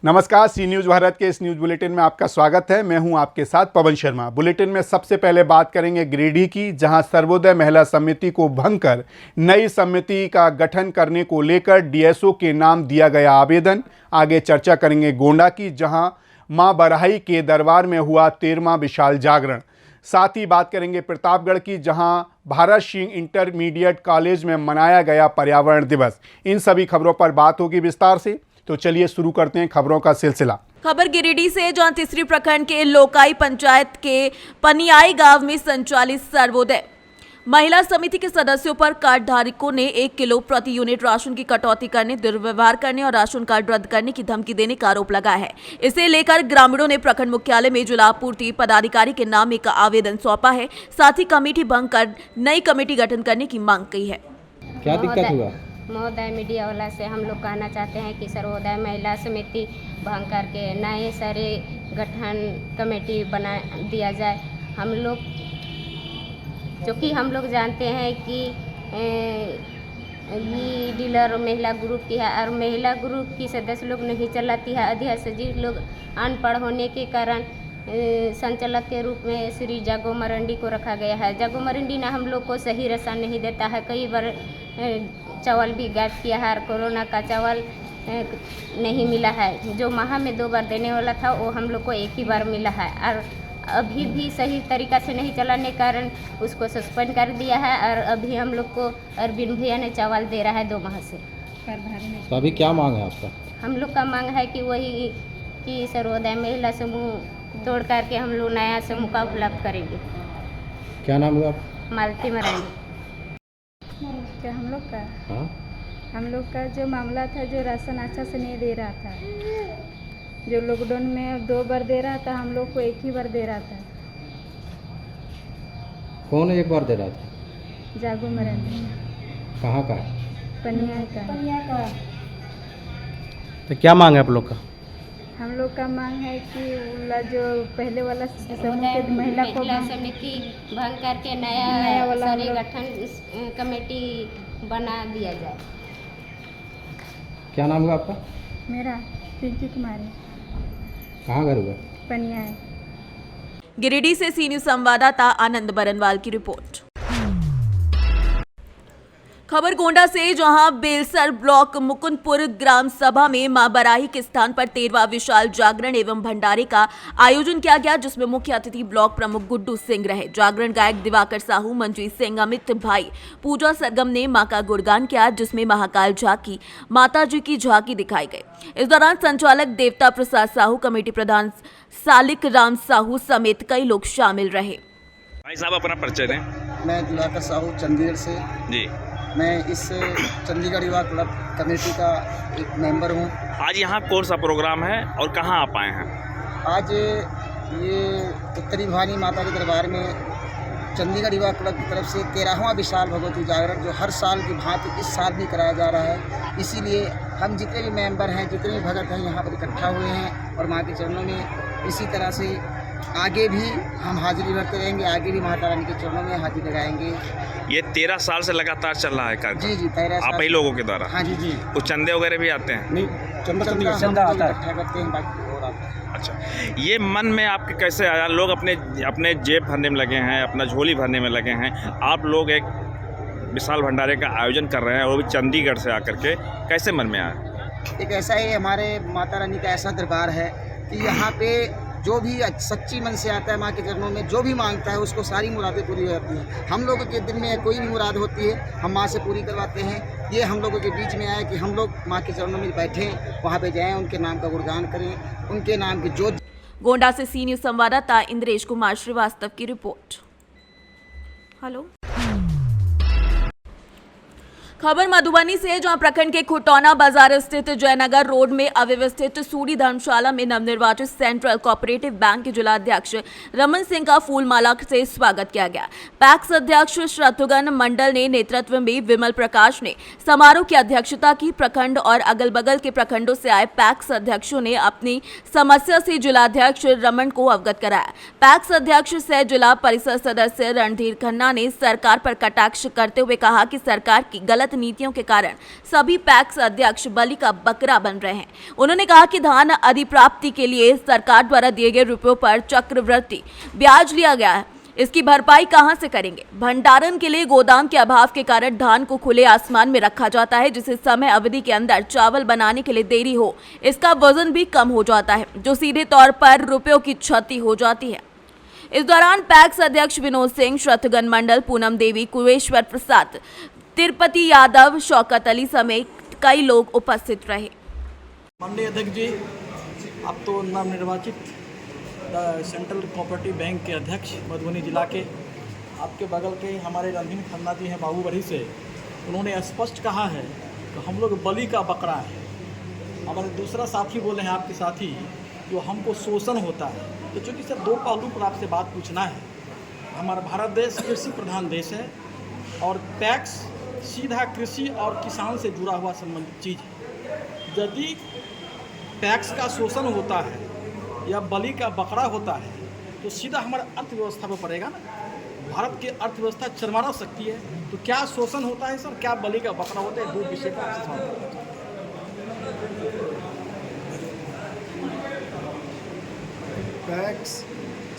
नमस्कार, सी न्यूज़ भारत के इस न्यूज़ बुलेटिन में आपका स्वागत है। मैं हूं आपके साथ पवन शर्मा। बुलेटिन में सबसे पहले बात करेंगे गिरिडीह की, जहां सर्वोदय महिला समिति को भंग कर नई समिति का गठन करने को लेकर डीएसओ के नाम दिया गया आवेदन। आगे चर्चा करेंगे गोंडा की, जहां मां बराही के दरबार में हुआ 13वां विशाल जागरण। साथ ही बात करेंगे प्रतापगढ़ की, जहां भारत सिंह इंटरमीडिएट कॉलेज में मनाया गया पर्यावरण दिवस। इन सभी खबरों पर बात होगी विस्तार से, तो चलिए शुरू करते हैं खबरों का सिलसिला। खबर गिरिडीह से, जहां तीसरी प्रखंड के लोकाई पंचायत के पनियाई गांव में संचालित सर्वोदय महिला समिति के सदस्यों पर कार्ड धारकों ने 1 किलो प्रति यूनिट राशन की कटौती करने, दुर्व्यवहार करने और राशन कार्ड रद्द करने की धमकी देने का आरोप लगा है। इसे लेकर ग्रामीणों ने प्रखंड मुख्यालय में जिला आपूर्ति पदाधिकारी के नाम एक आवेदन सौंपा है। साथ ही कमेटी भंग कर नई कमेटी गठन करने की मांग की है। क्या दिक्कत हुआ? महोदय, मीडिया वाला से हम लोग कहना चाहते हैं कि सर्वोदय महिला समिति भंग करके नए सारे गठन कमेटी बना दिया जाए। हम लोग क्योंकि हम लोग जानते हैं कि ये डीलर महिला ग्रुप की है और महिला ग्रुप की सदस्य लोग नहीं चलाती है। अध्यक्ष जी लोग अनपढ़ होने के कारण संचालक के रूप में श्री जागो मरंडी को रखा गया है। जागो मरंडी ने हम लोग को सही राशन नहीं देता है। कई बार चावल भी गायब किया है और कोरोना का चावल नहीं मिला है। जो माह में 2 बार देने वाला था वो हम लोग को 1 ही बार मिला है और अभी भी सही तरीक़ा से नहीं चलाने के कारण उसको सस्पेंड कर दिया है। और अभी हम लोग को अरविंद भैया ने चावल दे रहा है 2 माह से। तो अभी क्या मांग है आपका? हम लोग का मांग है कि वही कि सर्वोदय महिला समूह तोड़ करके हम लोग नया समूह का उपलब्ध करेंगे। क्या नाम हुआ? मालती मरांडी। क्या हाँ? हम लोग का जो मामला था, जो राशन अच्छा से नहीं दे रहा था, जो लॉकडाउन में 2 बार दे रहा था, हम लोग को 1 ही बार दे रहा था। कौन 1 बार दे रहा था? जागो मरंडी। कहाँ का है? पनिया का। तो क्या मांग है आप लोग का? हम लोग का मांग है कि वाला जो पहले वाला समूह के महिला को समिति भंग करके नया वाला सारे गठन कमेटी बना दिया जाए। क्या नाम हुआ आपका? मेरा पिंकी कुमारी। कहाँ घर हुआ? पनिया है। गिरिडीह से सी न्यूज़ संवाददाता आनंद बरनवाल की रिपोर्ट। खबर गोंडा से, जहां बेलसर ब्लॉक मुकुंदपुर ग्राम सभा में मां बराही के स्थान पर 13वां विशाल जागरण एवं भंडारे का आयोजन किया गया, जिसमें मुख्य अतिथि ब्लॉक प्रमुख गुड्डू सिंह रहे। जागरण गायक दिवाकर साहू, मंजीत सिंह, अमित भाई, पूजा सरगम ने मां का गुणगान किया, जिसमें महाकाल झांकी, माता जी की झांकी दिखाई गई। इस दौरान संचालक देवता प्रसाद साहू, कमेटी प्रधान सालिक राम साहू समेत कई लोग शामिल रहे। भाई साहब, अपना परिचय दें। मैं दिवाकर साहू चंडीगढ़ से। जी, मैं इस चंडीगढ़ युवा क्लब कमेटी का एक मेंबर हूँ। आज यहाँ कौन सा प्रोग्राम है और कहाँ आप आए हैं? आज ये उत्तरी भवानी माता के दरबार में चंडीगढ़ युवा क्लब की तरफ से 13वां विशाल भगवती जागरण, जो हर साल की भांति इस साल भी कराया जा रहा है। इसीलिए हम जितने भी मेंबर हैं, जितने भी भगत हैं, यहाँ पर इकट्ठा हुए हैं और माँ के चरणों में इसी तरह से आगे भी हम हाजिरी भरते रहेंगे। आगे भी माता रानी के चरणों में हाजिरी लगाएंगे। ये 13 साल से लगातार चल रहा है कार्यक्रम? जी, 13 साल आप ही लोगों के द्वारा? हाँ जी। कुछ चंदे वगैरह भी आते हैं? नहीं, चंदा आता है, इकट्ठा करते हैं, बाकी और आता है। अच्छा, ये मन में आपके कैसे आया? लोग अपने जेब भरने में लगे हैं, अपना झोली भरने में लगे हैं, आप लोग एक विशाल भंडारे का आयोजन कर रहे हैं, वो भी चंडीगढ़ से आकर के, कैसे मन में आया? एक ऐसा ही हमारे माता रानी का ऐसा दरबार है कि यहाँ पे जो भी सच्ची मन से आता है माँ के चरणों में, जो भी मांगता है उसको सारी मुरादें पूरी हो जाती हैं। हम लोगों के दिल में कोई भी मुराद होती है, हम माँ से पूरी करवाते हैं। ये हम लोगों के बीच में आया कि हम लोग माँ के चरणों में बैठें, वहाँ पे जाएं, उनके नाम का गुणगान करें, उनके नाम की जोत। गोंडा से सी न्यूज़ संवाददाता इंद्रेश कुमार श्रीवास्तव की रिपोर्ट। हेलो। खबर मधुबनी से, जहां प्रखंड के खुटौना बाजार स्थित जयनगर रोड में अव्यवस्थित सूरी धर्मशाला में नवनिर्वाचित सेंट्रल कोऑपरेटिव बैंक के जिलाध्यक्ष रमन सिंह का फूलमाला से स्वागत किया गया। पैक्स अध्यक्ष शत्रुघ्न मंडल ने नेतृत्व में विमल प्रकाश ने समारोह की अध्यक्षता की। प्रखंड और अगल बगल के प्रखंडों से आए पैक्स अध्यक्षों ने अपनी समस्या से जिलाध्यक्ष रमन को अवगत कराया। पैक्स अध्यक्ष सह जिला परिषद सदस्य रणधीर खन्ना ने सरकार पर कटाक्ष करते हुए कहा कि सरकार की गलत गलत नीतियों के कारण सभी पैक्स अध्यक्ष बलि का बकरा बन रहे हैं। उन्होंने कहा कि धान अधिप्राप्ति के लिए सरकार द्वारा दिए गए रुपयों पर चक्रवृद्धि ब्याज लिया गया है, इसकी भरपाई कहां से करेंगे। भंडारण के लिए गोदाम के अभाव के कारण धान को खुले आसमान में रखा जाता है, जिससे समय अवधि के अंदर चावल बनाने के लिए देरी हो इसका वजन भी कम हो जाता है, जो सीधे तौर पर रुपयों की क्षति हो जाती है। इस दौरान पैक्स अध्यक्ष विनोद सिंह, शत्रुघ्न मंडल, पूनम देवी, कुरेश्वर प्रसाद, तिरुपति यादव, शौकत अली समेत कई लोग उपस्थित रहे। माननीय अध्यक्ष जी, आप तो नवनिर्वाचित सेंट्रल कोऑपरेटिव बैंक के अध्यक्ष मधुबनी जिला के, आपके बगल के हमारे रणधीर खन्ना जी हैं बाबूबढ़ी से, उन्होंने स्पष्ट कहा है कि हम लोग बलि का बकरा है। हमारे दूसरा साथी बोले हैं आपके साथी, जो हमको शोषण होता है। तो चूँकि सर दो पहलू पर आपसे बात पूछना है। हमारा भारत देश कृषि प्रधान देश है और टैक्स सीधा कृषि और किसान से जुड़ा हुआ संबंधित चीज़ है। यदि टैक्स का शोषण होता है या बलि का बकरा होता है तो सीधा हमारे अर्थव्यवस्था पर पड़ेगा ना। भारत की अर्थव्यवस्था चरमरा सकती है। तो क्या शोषण होता है सर, क्या बलि का बकरा होता है, दो विषय पर आपसे सवाल करना चाहते हैं। टैक्स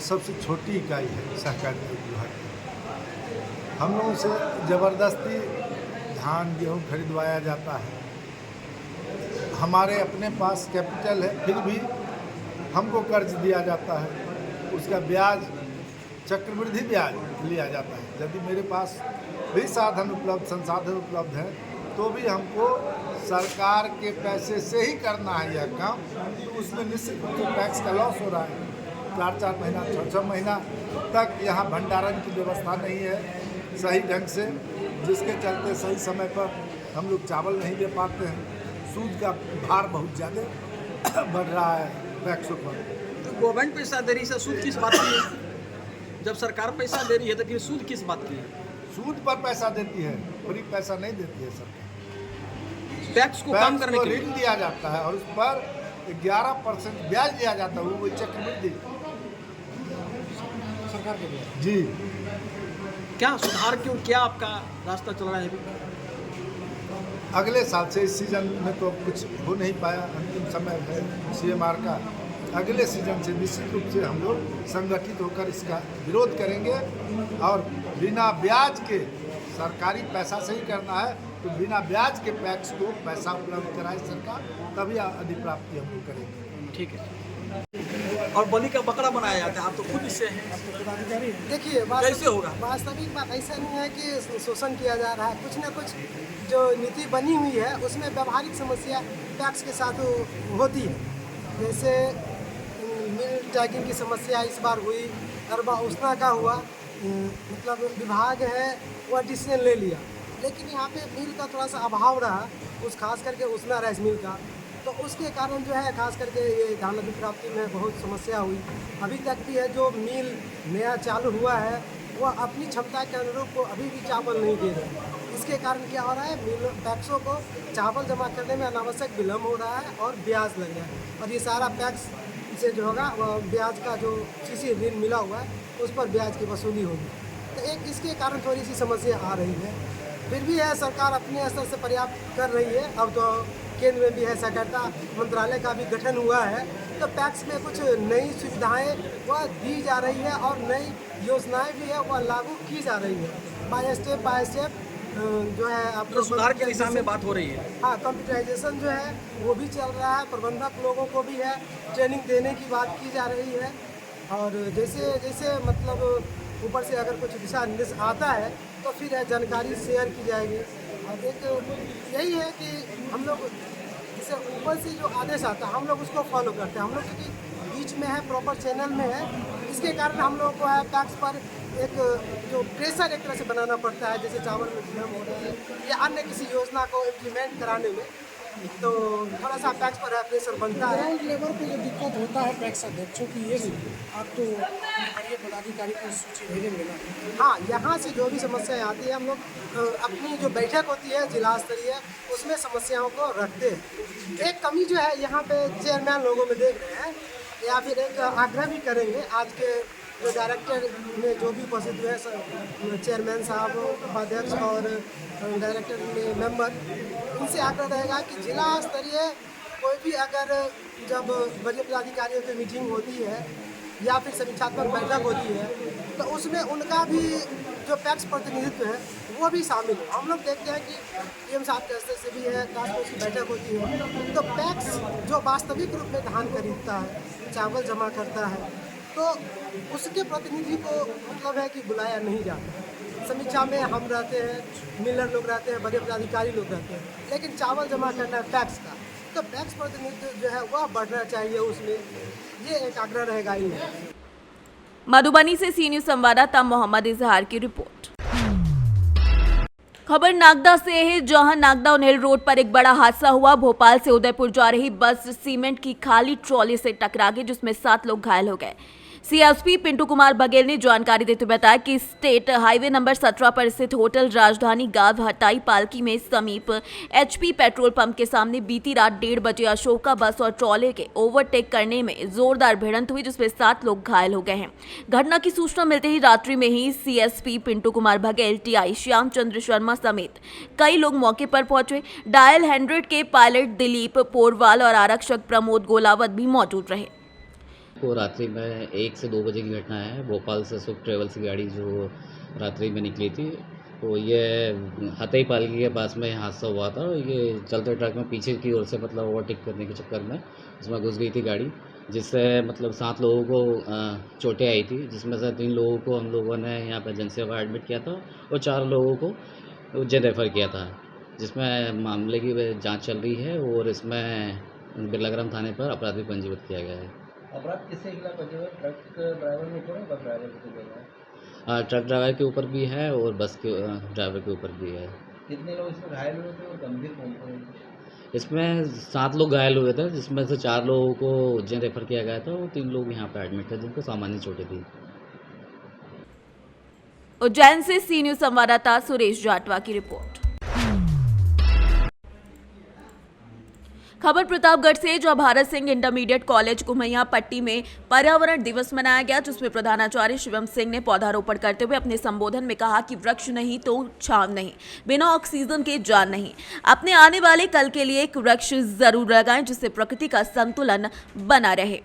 सबसे छोटी इकाई है सहकारी विभाग की। हम लोगों से ज़बरदस्ती धान गेहूँ खरीदवाया जाता है। हमारे अपने पास कैपिटल है, फिर भी हमको कर्ज दिया जाता है, उसका ब्याज चक्रवृद्धि ब्याज लिया जाता है। यदि मेरे पास भी संसाधन उपलब्ध हैं तो भी हमको सरकार के पैसे से ही करना है यह काम, तो उसमें निश्चित रूप से टैक्स का लॉस हो रहा है। 4-4 महीना 6-6 महीना तक यहाँ भंडारण की व्यवस्था नहीं है सही ढंग से, जिसके चलते सही समय पर हम लोग चावल नहीं दे पाते हैं। सूद का भार बहुत ज़्यादा बढ़ रहा है टैक्सों पर। तो गवर्नमेंट पैसा दे रही है, सूद किस बात की है? जब सरकार पैसा दे रही है तो फिर सूद किस बात की है? सूद पर पैसा देती है, फ्री पैसा नहीं देती है सरकार। टैक्स को कम करने के लिए ऋण दिया जाता है और उस पर 11% ब्याज दिया जाता है, वो चक्रवृद्धि सरकार के लिए। जी, क्या सुधार क्यों, क्या आपका रास्ता चल रहा है अभी? अगले साल से इस सीजन में तो कुछ हो नहीं पाया, अंतिम समय है CMR का। अगले सीजन से निश्चित रूप से हम लोग संगठित होकर इसका विरोध करेंगे और बिना ब्याज के, सरकारी पैसा से ही करना है तो बिना ब्याज के पैक्स को पैसा उपलब्ध कराए सरकार, तभी अधिप्राप्ति हम लोग करेंगे। ठीक है। और बलि का बकरा बनाया जाता है, आप तो खुद इससे हैं, आप तो पदाधिकारी हैं। देखिए कैसे होगा? वास्तविक बात ऐसा नहीं है कि शोषण किया जा रहा है। कुछ ना कुछ जो नीति बनी हुई है उसमें व्यवहारिक समस्या टैक्स के साथ होती है। जैसे मिल टैगिंग की समस्या इस बार हुई, अरबा उसना का हुआ, मतलब विभाग है वो डिसीजन ले लिया, लेकिन यहाँ पे मिल का थोड़ा सा अभाव रहा, उस खास करके उसना राइस मिल का, तो उसके कारण जो है खास करके ये धान अधिप्राप्ति में बहुत समस्या हुई। अभी तक भी है जो मिल नया चालू हुआ है वो अपनी क्षमता के अनुरूप को अभी भी चावल नहीं दे रहे। इसके कारण क्या हो रहा है, मिल पैक्सों को चावल जमा करने में अनावश्यक विलम्ब हो रहा है और ब्याज लग रहा है, और ये सारा पैक्स से जो होगा वो ब्याज का जो CC ऋण मिला हुआ है उस पर ब्याज की वसूली होगी। तो एक इसके कारण थोड़ी सी समस्या आ रही है। फिर भी है सरकार अपने स्तर से पर्याप्त कर रही है। अब तो केंद्र में भी है सहकारिता मंत्रालय का भी गठन हुआ है, तो टैक्स में कुछ नई सुविधाएं वह दी जा रही है और नई योजनाएं भी है वह लागू की जा रही है। बाय स्टेप जो है आप तो सुधार की दिशा में बात हो रही है। हाँ, कंप्यूटराइजेशन जो है वो भी चल रहा है, प्रबंधक लोगों को भी है ट्रेनिंग देने की बात की जा रही है। और जैसे जैसे मतलब ऊपर से अगर कुछ दिशा निर्देश आता है तो फिर जानकारी शेयर की जाएगी। और एक यही है कि हम लोग जैसे ऊपर से जो आदेश आता है हम लोग उसको फॉलो करते हैं। हम लोग क्योंकि बीच में है, प्रॉपर चैनल में है, इसके कारण हम लोग को है टैक्स पर एक जो प्रेशर एक तरह से बनाना पड़ता है, जैसे चावल में विलम्ब हो रहा है या अन्य किसी योजना को इम्प्लीमेंट कराने में, तो थोड़ा सा टैक्स पर प्रेशर बनता है। ग्राउंड लेवल पे जो दिक्कत होता है टैक्स अध्यक्षों की, ये आप तो बड़े पदाधिकारी को सूची भेजेंगे ना? हाँ, यहाँ से जो भी समस्याएं आती है हम लोग अपनी जो बैठक होती है जिला स्तरीय उसमें समस्याओं को रखते हैं। एक कमी जो है यहाँ पे चेयरमैन लोगों में देख रहे हैं, या फिर एक आग्रह भी करेंगे आज के जो डायरेक्टर में जो भी उपस्थित हुए चेयरमैन साहब, उपाध्यक्ष और डायरेक्टर में मेंबर, इनसे आग्रह रहेगा कि जिला स्तरीय कोई भी अगर जब वरीय पदाधिकारियों की मीटिंग होती है या फिर समीक्षात्मक बैठक होती है तो उसमें उनका भी जो पैक्स प्रतिनिधित्व है वो भी शामिल है। हम लोग देखते हैं कि पीएम साहब के स्तर से भी है, टास्क फोर्स की बैठक होती है, तो पैक्स जो वास्तविक रूप में धान खरीदता है, चावल जमा करता है, तो उसके प्रतिनिधि को मतलब है कि बुलाया नहीं जाता। समीक्षा में हम रहते हैं, मिलर लोग रहते हैं, वरीय पदाधिकारी लोग रहते हैं, लेकिन चावल जमा करना है पैक्स का, तो पैक्स प्रतिनिधित्व जो है वह बढ़ना चाहिए उसमें, ये एक आग्रह रहेगा इनमें। मधुबनी से सी न्यूज संवाददाता मोहम्मद इजहार की रिपोर्ट। खबर नागदा से है, जहां नागदा उन्हेल रोड पर एक बड़ा हादसा हुआ। भोपाल से उदयपुर जा रही बस सीमेंट की खाली ट्रॉली से टकरा गई, जिसमें 7 लोग घायल हो गए। सीएसपी पिंटू कुमार बघेल ने जानकारी देते हुए बताया कि स्टेट हाईवे नंबर 17 पर स्थित होटल राजधानी गांव हटाई पालकी में समीप एचपी पेट्रोल पंप के सामने बीती रात 1:30 बजे अशोका बस और ट्रॉले के ओवरटेक करने में जोरदार भिड़ंत हुई, जिसमें 7 लोग घायल हो गए हैं। घटना की सूचना मिलते ही रात्रि में ही सीएसपी पिंटू कुमार बघेल, टीआई श्याम चंद्र शर्मा समेत कई लोग मौके पर पहुंचे। डायल 100 के पायलट दिलीप पोरवाल और आरक्षक प्रमोद गोलावत भी मौजूद रहे। को रात्रि में 1 से 2 बजे की घटना है। भोपाल से सुख ट्रेवल्स की गाड़ी जो रात्रि में निकली थी, तो ये हथई पालकी के पास में हादसा हुआ था। ये चलते ट्रक में पीछे की ओर से मतलब ओवरटेक करने के चक्कर में उसमें घुस गई थी गाड़ी, जिससे मतलब 7 लोगों को चोटें आई थी, जिसमें से 3 लोगों को हम लोगों ने यहाँ पर जनसेवा एडमिट किया था और 4 लोगों को उज्जैन रेफ़र किया था, जिसमें मामले की जाँच चल रही है और इसमें बिरलाग्राम थाने पर अपराधी पंजीबद्ध किया गया है। अपराध किसके खिलाफ है? ट्रक ड्राइवर के ऊपर है, बस ड्राइवर के ऊपर है? ट्रक ड्राइवर के ऊपर भी है और बस के ड्राइवर के ऊपर भी है। कितने लोग इसमें घायल हुए थे और गंभीर कौन कौन थे? इसमें 7 लोग घायल हुए थे, जिसमें से 4 लोगों को उज्जैन रेफ़र किया गया था और 3 लोग यहाँ पर एडमिट थे, जिनको सामान्य चोटें थी। उज्जैन से सी न्यूज संवाददाता सुरेश जाटवा की रिपोर्ट। खबर प्रतापगढ़ से, जो भारत सिंह इंटरमीडिएट कॉलेज कुमैया पट्टी में पर्यावरण दिवस मनाया गया, जिसमें प्रधानाचार्य शिवम सिंह ने पौधारोपण करते हुए अपने संबोधन में कहा कि वृक्ष नहीं तो छांव नहीं, बिना ऑक्सीजन के जान नहीं। अपने आने वाले कल के लिए एक वृक्ष जरूर लगाएं, जिससे प्रकृति का संतुलन बना रहे।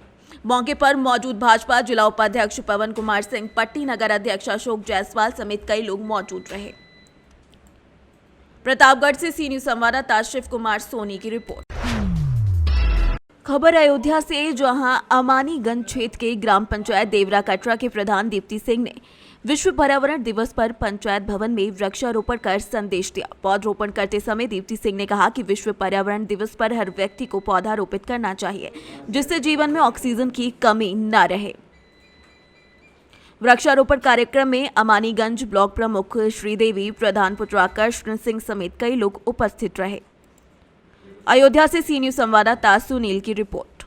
मौके पर मौजूद भाजपा जिला उपाध्यक्ष पवन कुमार सिंह, पट्टी नगर अध्यक्ष अशोक जायसवाल समेत कई लोग मौजूद रहे। प्रतापगढ़ से सी न्यूज संवाददाता शिव कुमार सोनी की रिपोर्ट। खबर अयोध्या से, जहां अमानीगंज क्षेत्र के ग्राम पंचायत देवरा कटरा के प्रधान दीप्ति सिंह ने विश्व पर्यावरण दिवस पर पंचायत भवन में वृक्षारोपण कर संदेश दिया। पौधरोपण करते समय दीप्ति सिंह ने कहा कि विश्व पर्यावरण दिवस पर हर व्यक्ति को पौधा रोपित करना चाहिए, जिससे जीवन में ऑक्सीजन की कमी न रहे। वृक्षारोपण कार्यक्रम में अमानीगंज ब्लॉक प्रमुख श्रीदेवी, प्रधान पुत्राकर्षण सिंह समेत कई लोग उपस्थित रहे। अयोध्या से सी न्यूज संवाददाता सुनील की रिपोर्ट।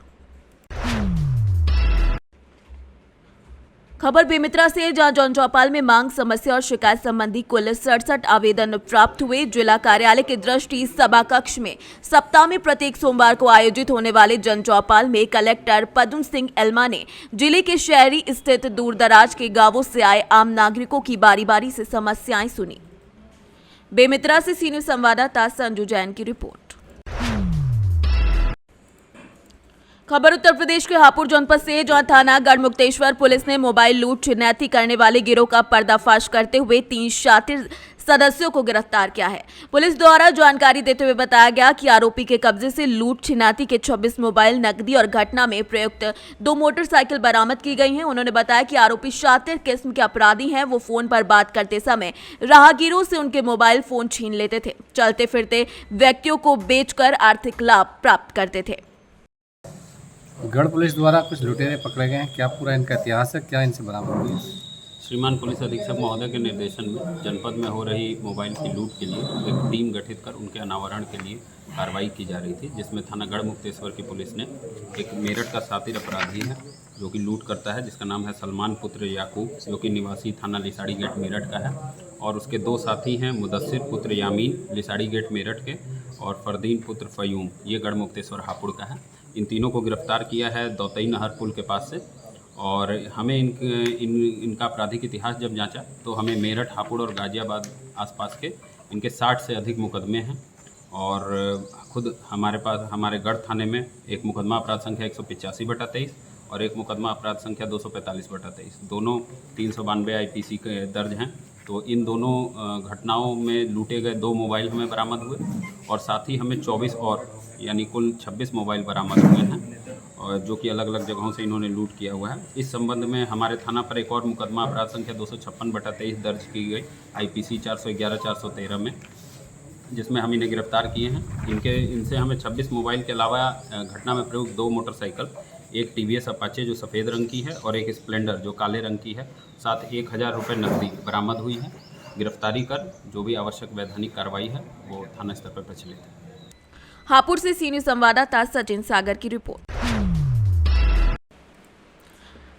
खबर बेमित्रा से, जहां जॉन चौपाल में मांग, समस्या और शिकायत संबंधी कुल 67 आवेदन प्राप्त हुए। जिला कार्यालय के दृष्टि सभा कक्ष में सप्ताह में प्रत्येक सोमवार को आयोजित होने वाले जन चौपाल में कलेक्टर पद्म सिंह एल्मा ने जिले के शहरी स्थित दूर दराज के गांवों से आए आम नागरिकों की बारी बारी से समस्याएं सुनी। बेमित्रा से सी न्यूज संवाददाता संजू जैन की रिपोर्ट। खबर उत्तर प्रदेश के हापुड़ जनपद से, जहां थाना गढ़मुक्तेश्वर पुलिस ने मोबाइल लूट छिनैती करने वाले गिरोह का पर्दाफाश करते हुए 3 शातिर सदस्यों को गिरफ्तार किया है। पुलिस द्वारा जानकारी देते हुए बताया गया कि आरोपी के कब्जे से लूट छिनैती के 26 मोबाइल, नकदी और घटना में प्रयुक्त 2 मोटरसाइकिल बरामद की गई हैं। उन्होंने बताया कि आरोपी शातिर किस्म के अपराधी हैं। वो फोन पर बात करते समय राहगीरों से उनके मोबाइल फोन छीन लेते थे, चलते फिरते व्यक्तियों को बेचकर आर्थिक लाभ प्राप्त करते थे। गढ़ पुलिस द्वारा कुछ लुटेरे पकड़े गए हैं, क्या पूरा इनका इतिहास है, क्या इनसे बरामद हुई? श्रीमान पुलिस अधीक्षक महोदय के निर्देशन में जनपद में हो रही मोबाइल की लूट के लिए एक टीम गठित कर उनके अनावरण के लिए कार्रवाई की जा रही थी, जिसमें थाना गढ़मुक्तेश्वर की पुलिस ने एक मेरठ का शातिर अपराधी है जो कि लूट करता है, जिसका नाम है सलमान पुत्र याकूब, जो कि निवासी थाना लिसाड़ी गेट मेरठ का है, और उसके 2 साथी हैं मुदस्सिर पुत्र यामीन, लिसाड़ी गेट मेरठ के, और फरदीन पुत्र फयूम, ये गढ़मुक्तेश्वर हापुड़ का है। इन तीनों को गिरफ्तार किया है दौतई नहर पुल के पास से, और हमें इनका आपराधिक इतिहास जब जांचा तो हमें मेरठ, हापुड़ और गाज़ियाबाद आसपास के इनके 60 से अधिक मुकदमे हैं। और खुद हमारे पास हमारे गढ़ थाने में एक मुकदमा अपराध संख्या 185/23 और एक मुकदमा अपराध संख्या 245/23, दोनों 392 IPC के दर्ज हैं। तो इन दोनों घटनाओं में लूटे गए 2 मोबाइल हमें बरामद हुए और साथ ही हमें 24 और यानी कुल 26 मोबाइल बरामद हुए हैं, और जो कि अलग अलग जगहों से इन्होंने लूट किया हुआ है। इस संबंध में हमारे थाना पर एक और मुकदमा अपराध संख्या 256/23 दर्ज की गई IPC 411-413 में, जिसमें हम इन्हें गिरफ्तार किए हैं। इनसे हमें 26 मोबाइल के अलावा घटना में प्रयुक्त 2 मोटरसाइकिल, एक TVS अपाचे जो सफ़ेद रंग की है और एक स्प्लेंडर जो काले रंग की है, साथ 1000 रुपये नकदी बरामद हुई है। गिरफ्तारी कर जो भी आवश्यक वैधानिक कार्रवाई है वो थाना स्तर पर प्रचलित है। हापुड़ से सी न्यूज़ संवाददाता सचिन सागर की रिपोर्ट।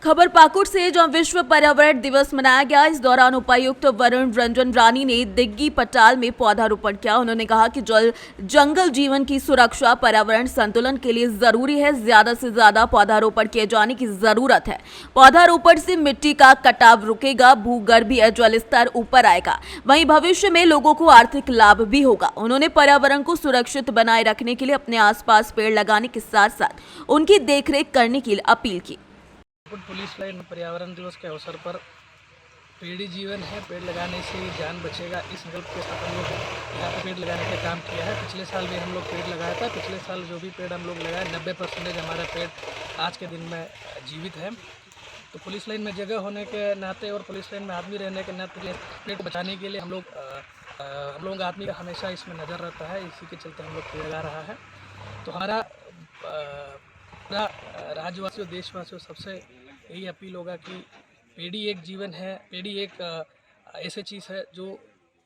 खबर पाकुड़ से, जहां विश्व पर्यावरण दिवस मनाया गया। इस दौरान उपायुक्त वरुण रंजन रानी ने दिग्गी पटाल में पौधारोपण किया। उन्होंने कहा कि जंगल जीवन की सुरक्षा पर्यावरण संतुलन के लिए जरूरी है। ज्यादा से ज्यादा पौधारोपण किए जाने की जरूरत है। पौधारोपण से मिट्टी का कटाव रुकेगा, भूगर्भीय जल स्तर ऊपर आएगा, वहीं भविष्य में लोगों को आर्थिक लाभ भी होगा। उन्होंने पर्यावरण को सुरक्षित बनाए रखने के लिए अपने आसपास पेड़ लगाने के साथ साथ उनकी देखरेख करने की अपील की। पुलिस लाइन पर्यावरण दिवस के अवसर पर पेड़ ही जीवन है, पेड़ लगाने से जान बचेगा, इस संकल्प के साथ हम लोग यहाँ पे पेड़ लगाने का काम किया है। पिछले साल भी हम लोग पेड़ लगाया था। पिछले साल जो भी पेड़ हम लोग लगाए 90% हमारा पेड़ आज के दिन में जीवित है। तो पुलिस लाइन में जगह होने के नाते और पुलिस लाइन में आदमी रहने के नाते पेड़ को बचाने के लिए हम लोगों का आदमी का हमेशा इसमें नज़र रहता है। इसी के चलते हम लोग पेड़ लगा रहा है। तो हमारा पूरा राज्यवासियों, देशवासियों सबसे यही अपील होगा कि पेड़ ही एक जीवन है, पेड़ ही एक ऐसी चीज़ है जो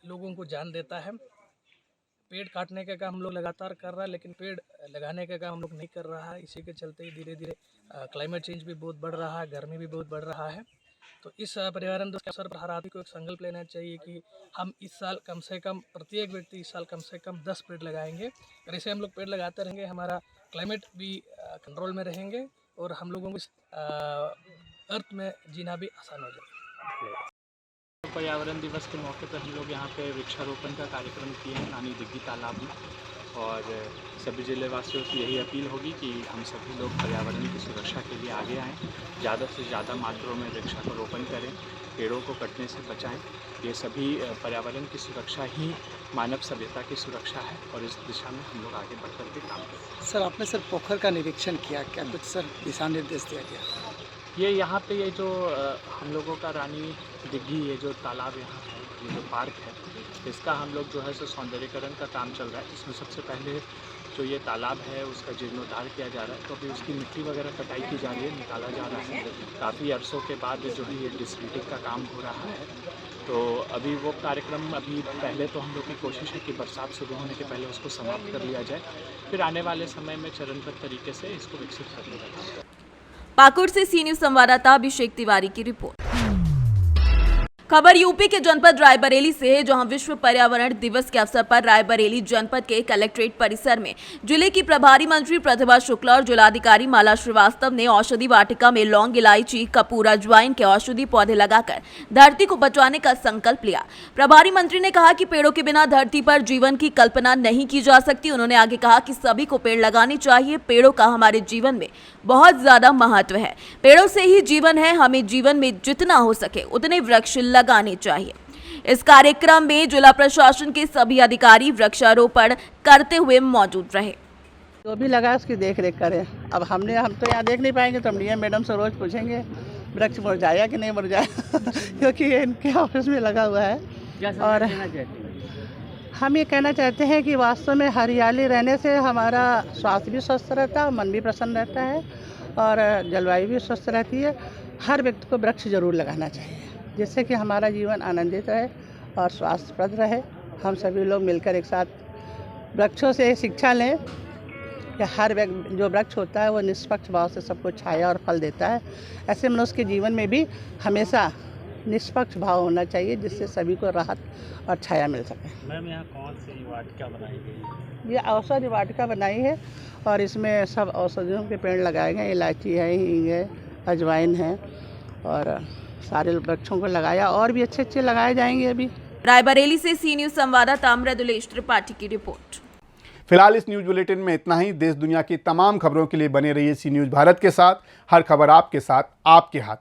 लोगों को जान देता है। पेड़ काटने का काम हम लोग लगातार कर रहा है, लेकिन पेड़ लगाने का काम हम लोग नहीं कर रहा है। इसी के चलते ही धीरे धीरे क्लाइमेट चेंज भी बहुत बढ़ रहा है, गर्मी भी बहुत बढ़ रहा है। तो इस पर्यावरण दिवस के अवसर पर हर आदमी को एक संकल्प लेना चाहिए कि हम इस साल कम से कम, प्रत्येक व्यक्ति इस साल कम से कम 10 पेड़ लगाएंगे। और ऐसे हम लोग पेड़ लगाते रहेंगे, हमारा क्लाइमेट भी कंट्रोल में रहेंगे और हम लोगों को इस अर्थ में जीना भी आसान हो जाएगा। पर्यावरण दिवस के मौके पर हम लोग यहाँ पे वृक्षारोपण का कार्यक्रम किए हैं नानी दिग्गी तालाब में, और सभी जिले वासियों से यही अपील होगी कि हम सभी लोग पर्यावरण की सुरक्षा के लिए आगे आएँ, ज़्यादा से ज़्यादा मात्रा में वृक्षारोपण करें, पेड़ों को कटने से बचाएं। ये सभी पर्यावरण की सुरक्षा ही मानव सभ्यता की सुरक्षा है और इस दिशा में हम लोग आगे बढ़कर के काम करें। सर, आपने सर पोखर का निरीक्षण किया, क्या कुछ सर दिशा निर्देश दिया गया? ये यहाँ पे ये जो हम लोगों का रानी दिग्गी, ये जो तालाब यहाँ है, ये जो पार्क है, इसका हम लोग जो है सो सौंदर्यीकरण का काम चल रहा है। जिसमें सबसे पहले जो ये तालाब है उसका जीर्णोद्धार किया जा रहा है। तो अभी उसकी मिट्टी वगैरह कटाई की जा रही है, निकाला जा रहा है। काफ़ी अरसों के बाद जो है ये डिसल्टिंग का काम हो रहा है। तो अभी वो कार्यक्रम अभी पहले तो हम लोग की कोशिश है कि बरसात शुरू होने के पहले उसको समाप्त कर लिया जाए, फिर आने वाले समय में चरणबद्ध तरीके से इसको विकसित करने का। पाकुड़ से सी न्यूज़ संवाददाता अभिषेक तिवारी की रिपोर्ट। खबर यूपी के जनपद रायबरेली से है, जहां विश्व पर्यावरण दिवस के अवसर पर रायबरेली जनपद के कलेक्ट्रेट परिसर में जिले की प्रभारी मंत्री प्रतिभा शुक्ला और जिलाधिकारी माला श्रीवास्तव ने औषधि वाटिका में लौंग, इलायची, कपूर, अजवाइन के औषधि पौधे लगाकर धरती को बचाने का संकल्प लिया। प्रभारी मंत्री ने कहा कि पेड़ों के बिना धरती पर जीवन की कल्पना नहीं की जा सकती। उन्होंने आगे कहा कि सभी को पेड़ लगाने चाहिए। पेड़ों का हमारे जीवन में बहुत ज्यादा महत्व है। पेड़ों से ही जीवन है। हमें जीवन में जितना हो सके उतने वृक्ष लगाने चाहिए। इस कार्यक्रम में जिला प्रशासन के सभी अधिकारी वृक्षारोपण करते हुए मौजूद रहे। जो भी लगा उसकी देख रेख करें। अब हम तो यहाँ देख नहीं पाएंगे, तो हम डीएम मैडम से रोज पूछेंगे वृक्ष मुरझाया कि नहीं मुरझाया क्योंकि ये इनके ऑफिस में लगा हुआ है। और हम ये कहना चाहते हैं कि वास्तव में हरियाली रहने से हमारा स्वास्थ्य भी स्वस्थ रहता है, मन भी प्रसन्न रहता है और जलवायु भी स्वस्थ रहती है। हर व्यक्ति को वृक्ष जरूर लगाना चाहिए, जिससे कि हमारा जीवन आनंदित रहे और स्वास्थ्यप्रद रहे। हम सभी लोग मिलकर एक साथ वृक्षों से शिक्षा लें कि हर व्यक्ति जो वृक्ष होता है वो निष्पक्ष भाव से सबको छाया और फल देता है। ऐसे मनुष्य के जीवन में भी हमेशा निष्पक्ष भाव होना चाहिए, जिससे सभी को राहत और छाया मिल सके। मैम, यहाँ कौन सी वाटिका बनाई गई है? ये औषधि वाटिका बनाई है और इसमें सब औषधियों के पेड़ लगाए गए। इलायची है, हींग है, अजवाइन है और सारे वृक्षों को लगाया और भी अच्छे अच्छे लगाए जाएंगे अभी। रायबरेली से सी न्यूज संवाददाता अमृतुलेश त्रिपाठी की रिपोर्ट। फिलहाल इस न्यूज बुलेटिन में इतना ही। देश दुनिया की तमाम खबरों के लिए बने रहिए सी न्यूज भारत के साथ। हर खबर आपके साथ, आपके हाथ।